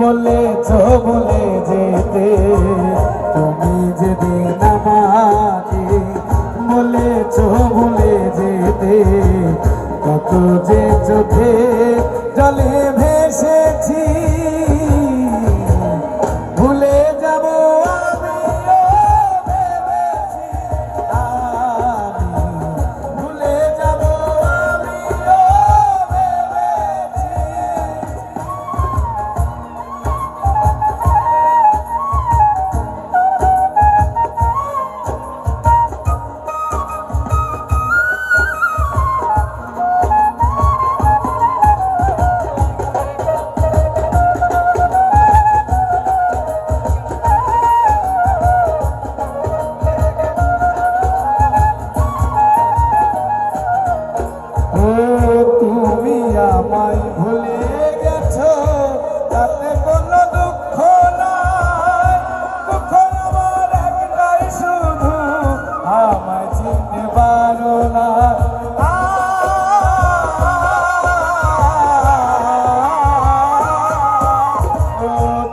বলেছ ভুলে যেতে তুমি যেদিন আমাকে বলেছ ভুলে যেতে কত যে চোখে জলে ভেসেছি ভুলে যাব তুমি আমায় ভুলে গেছো তাতে কোনো দুঃখ নাই দুঃখ আমার একটাই শুধু আমায় চিনতে পারো না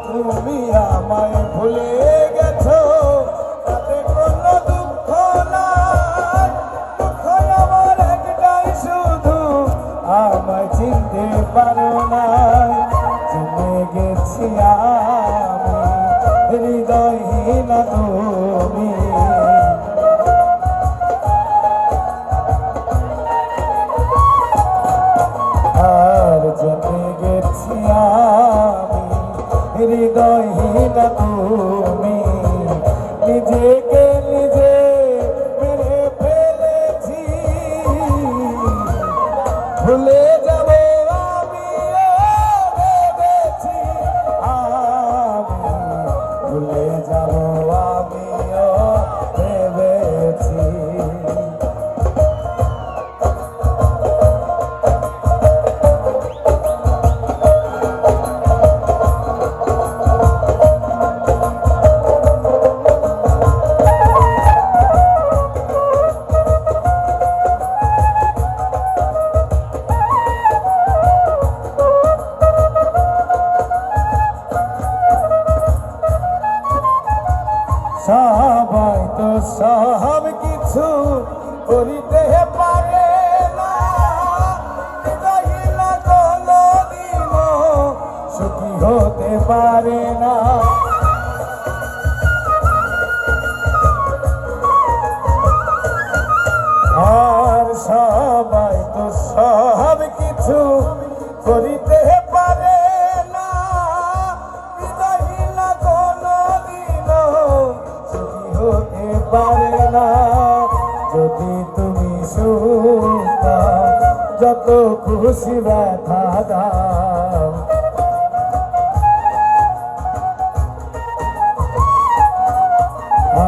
তুমি আমায় ভুলে গেছো তাতে কোনো দুঃখ নাই দুঃখ আমার একটাই শুধু আমায় চিনতে পারো না জেনে গেছি আমি হৃদয়হীন তুমি আর জেনে গেছি আমি হৃদয়হীন তুমি নিজেকে নিজে মেরে ফেলেছি ভুলে যাব ভেবেছি আমি ভুলে যাব আমিও ভেবেছি সবাই তো সব কিছু করিতে পারে না কোনো দিন সুখী হতে পারে না আর সবাই তো সব কিছু করিতে পারে না কোনো দিন হতে পারে না যদি তুমি সুখ যত খুশি ব্যথা দাও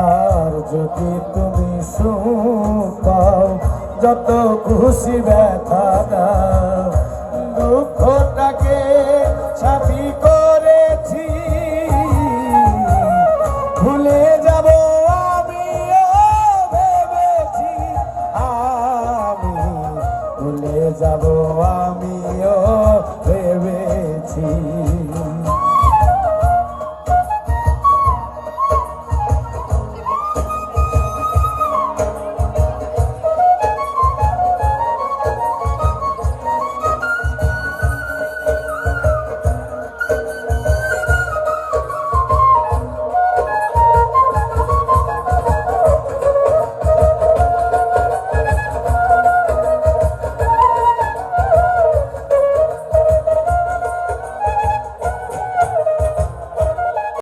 আর যদি তুমি সুখ যত খুশি ব্যথা দাও দুঃখটাকে সাথী করেছি ভুলে যাব ভুলে যাব আমিও